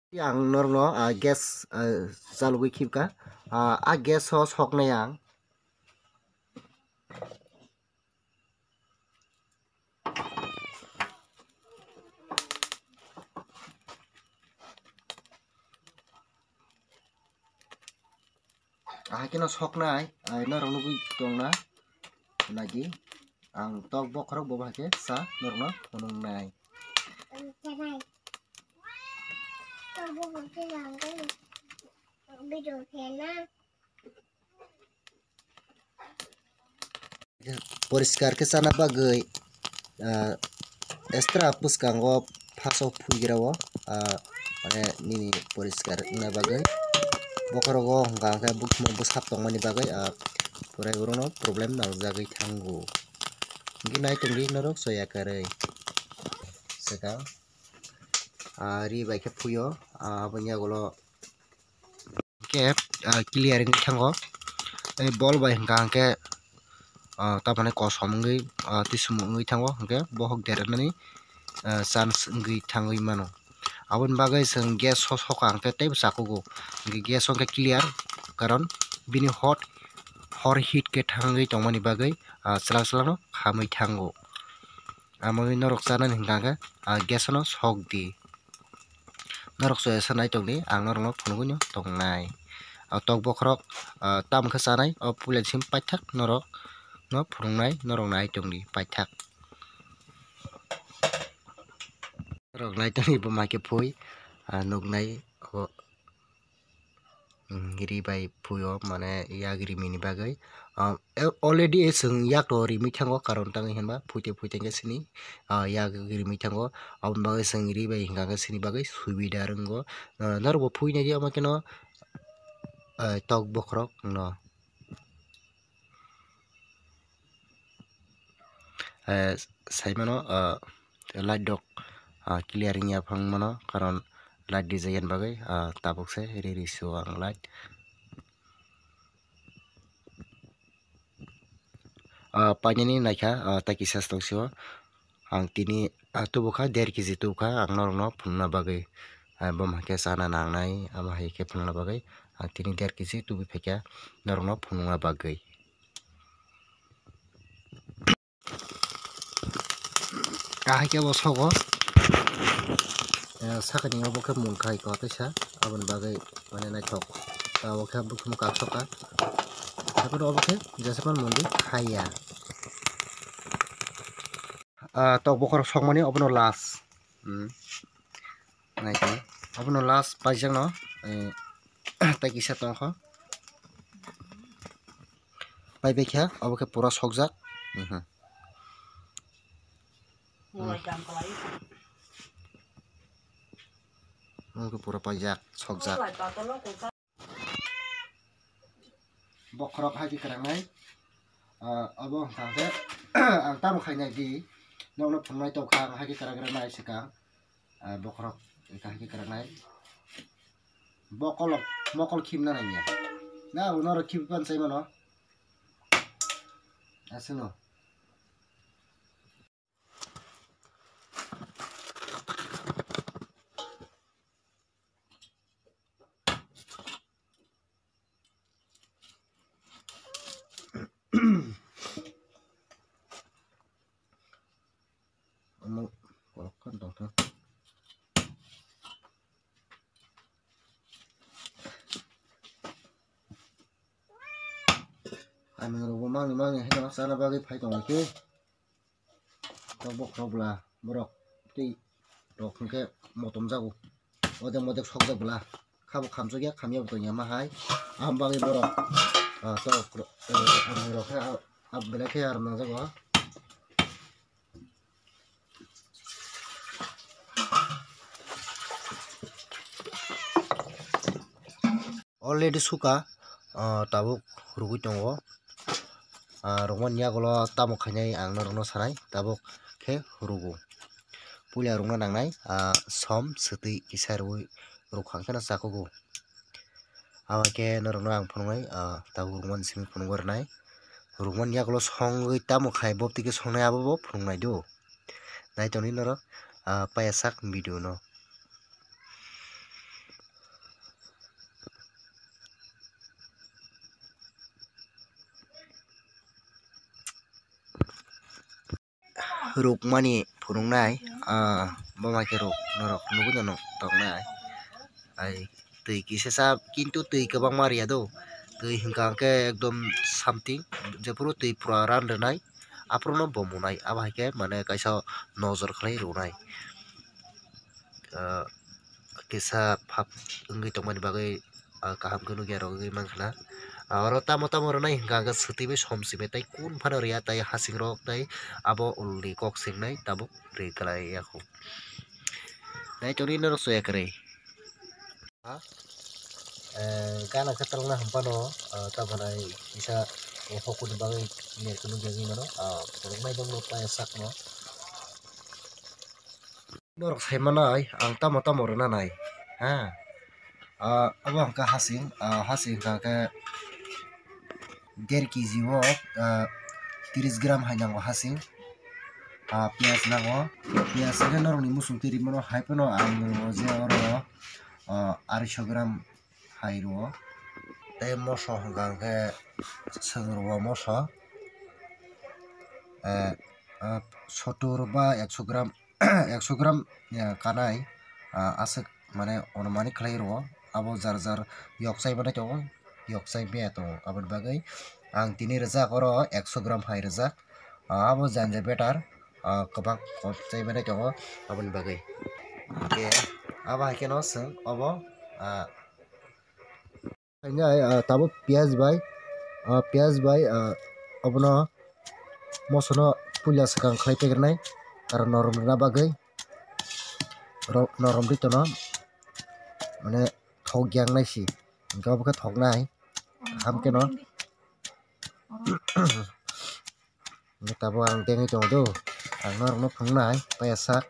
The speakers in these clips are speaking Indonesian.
Yang norno gas jalugui khipka gas ho soknai ang kino soknai norno gui tongna lagi ang tok bokrok bo bahke sa norno nai poriskar ke sana bagai extra puskango paso puigirawo mane nini poriskar na bagai bokorogo hangka ke bukmo busap tongmani bagai purai urono problem naljagai thango ngi nai tongri norok soya kare seka ri bai ke puyo abanya golo ke clearing thango ei bol bai hangka ke tamane kosom ngui tisum ngui thango hangke bohok deranani chance ngui thangui mano abon bagai seng gas soka hangke tei sakugo ngi gas hangke clear karon bini hot hor heat ke thangui tongmani bagai chela chela khamui thango amoi norok chana hingka gas no sok di norok so sanai tongni ang norok no phunugui no tongnai tok bokrok tam khe chanai pulen sim paithak norok no phunungnai norok nai tongni paithak norok nai tongni bo maike phui nugnai ri bai phuyo mane yak rimini bagai already seng yak to rimi thango karon tangi henba phuite ke sini yak rimi thango abon bagai seng ri bai hingka sini bagai subida runggo norbo phuina di ama keno tok bokrok no saimano light dok clearing ya phang mano karon light design bagai tabuk se ri so ang light panini naikha taki sas tongsio ang tini tubukha 1.5 kg tubukha ang norok no phunna bagai bom hake chana nangnai ama haike phunna bagai tini 1.5 kg tubu phekya norok no phunna bagai haike bo sogo sakani obo khe mungkhai ko tesa abon bagai mane naithok obo khe bukhumu kaksoka tapo obo khe jasapan mundi khaya tok bokor sokmani obono last naike obono last paijak no tai kisa tongkho pai bekha obo khe pura sokjak pura paijak sokjak bokrok haji krangnai abo hangke ang tam khainai di nokno phungnai tokha haji krangnai sikang bokrok haji krangnai mokol khimna nanya na unoro khippan sai mano asino Ami robo mangi hena sana bagai phai tong ke tok bokrok bla borok tei rok hingke motom jago modek sokjak bla khabo khamjak khamya bo nya ma hai am bagai borok tok ami rok abela ke ar na jago already suka tabuk rugui tongo rongman yagulo tamo khainai ang norokno sanai tabuk khe rugo puila rungna nangnai som swtui kisa rui rukhang kheno chakugo abake norokno ang phunuknai tabuk rungman simi phunukgo rwnai rungman yagulo songui tamo khai boptike songnai abo bo phunuknai do naitoni norok paiyasak video no. ruk mani phunungnai bamake ruk norok nugu no tongnai ai tui kisesa kintu tui kabang maria do tui hingka ke ekdom something jepuru tui pura randonai aprono bomunai abahike mane kaisa nozor khlai runai kisa phap ungui tongmani bagai kaham kunu gyaro gui mangkhana aro tamo tamo ronai hingka ke sutibe somsibe tai kun phano ria tai hasing rok tai abo ulni kok singnai tabuk ri kalai yaku nai chori norok soya kare kana katalna hampano tabanai isa hokuni bagai ner kunu jagi mano tornai dong no pa sakno norok saimanai ang tamo tamo rona nai abo angka hasing hasing ka 1.5 kg o 30 gram hainango hasing pias nango pias ke norok ni musung tiri mano haipano ang je oro 200 gram hairo tei moso hingka ke sengro moso 70 ba 100 gram 100 gram kanai asuk mane onmani khlai ro abo jar jar yoksai bane tongo yoksai be tongo aboni bagai ang tini rijak oro 100 gram hai rijak abo janja betar kabak kochai bane tongo aboni bagai abo haike no seng abo tabo piaz bai abono mosono pulia sakang khlai pegernai aro norom rina bagai norom ritono mane thok yang naisi hingka obo ke thok nai hamke no tabo ang dengai tongo do ang norok no phungnai payasak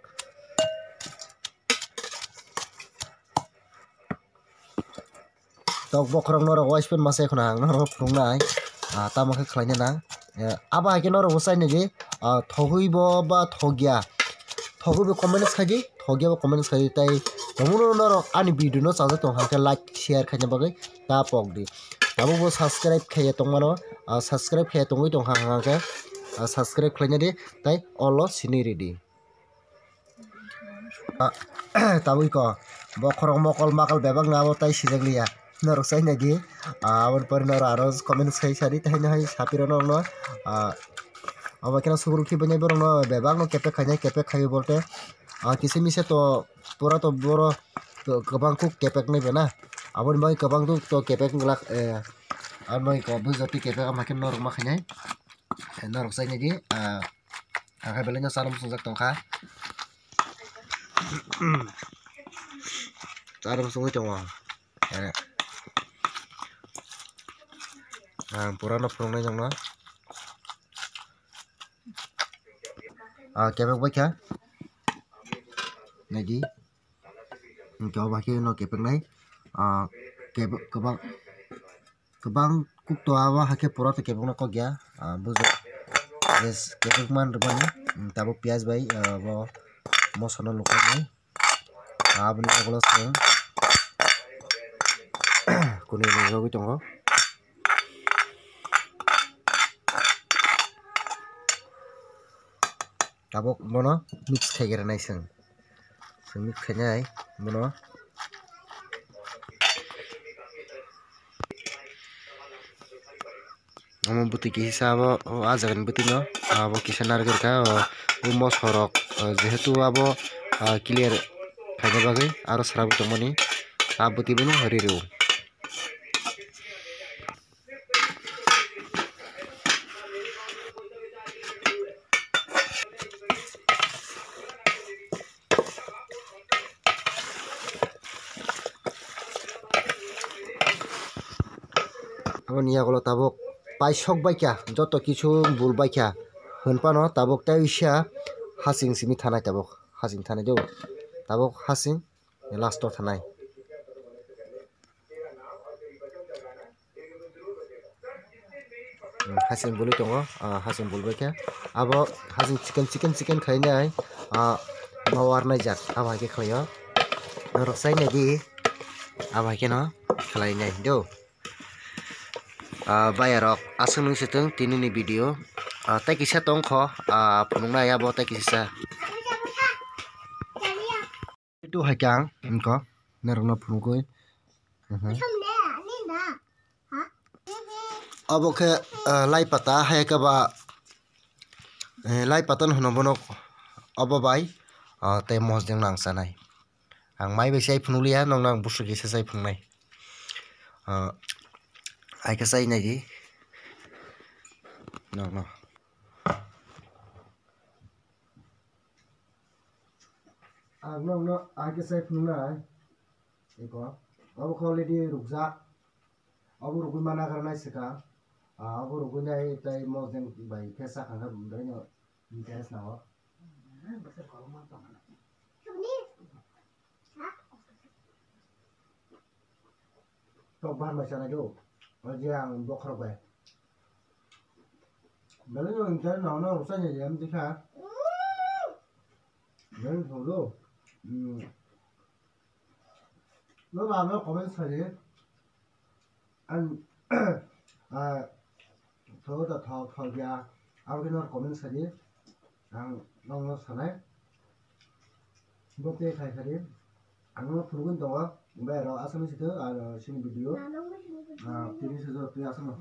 tok bokrong norok waispen masai khona ang norok phungnai tamo ke khlaina nang aba haike norok usai nigi thogui bo ba thogya thogui bo comment khaji thogya bo comment khaji tai tomuno norok ani video no chaja tong hangke like share khaina bagai ta pokdi tabo bo subscribe khaiya tongmano subscribe khaiya tongoi tong hangke subscribe khlaina di tai all sini ready tabui ko bokrong mokol makal bebak nabo tai sijakliya norok sai nagi abon pore norok aro comment sai sari tai no hai sapiro no abo kena suguru ki banya borong no bebak no kepe khayo bolte kisi mise to pura to boro to kabang kuk kepek nei bena aboni bai kabang to kepek nglak amai ko bujoti kepek amakin norok ma khainai norok sai nagi angkai belanya salam sungjak tongkha salam sungui tongo purano phungnai jang no kepek baikha nagi hingka baki no kepek nai kepek kabang kuk to aba hake pura to kepek no kogya bujo yes kepek man rubani tabo piaz bai bo mosono lukai aboni agolo seng kuni jogi tongo tabo mono mix khaigera nai seng mix khainai mono amo buti kisa abo ajagan buti no abo kisa narger ka mosorok jehetu abo clear khaina bagai aro sarabu tongmani buti bono hariru aboni agolo tabok paisok baikha joto kichu bul baikha honpano tabok tai wisa hasing simi thanai tabok hasing thanai do tabok hasing last to thanai hasing bulu tongo hasing bul baikha abo hasing chicken khainai mawar naijak aba ke khlaio norok sai nagi aba ke no khlainai do bayarok asung nung situng tini ni video tei kisa tongkho phunuknai abo tei kisa itu haikang ko narokno phunukui abo khe lai pata haikaba lai pata hono bono abo bai tei mosjeng nang chanai ang mai bai sai phunukliya nong busu kisa sai phunuknai aika sai nai no no aika sai phunuknai iko abo kho already rukjak abo rukui mana karnai sika abo rukui nai tei mosjeng bai kesa khangka dai no interest nao tok ban bai sanai do je ang bokrok bai Beli no internet no usahanya jam dikha Beli tholo nó làm nó comment sai anh thơ da thọ thọ ya ao cái nó comment sai ang nó sai bokte khai khai ang nó phun to bây giờ asam itu sini video TV sesuatu asam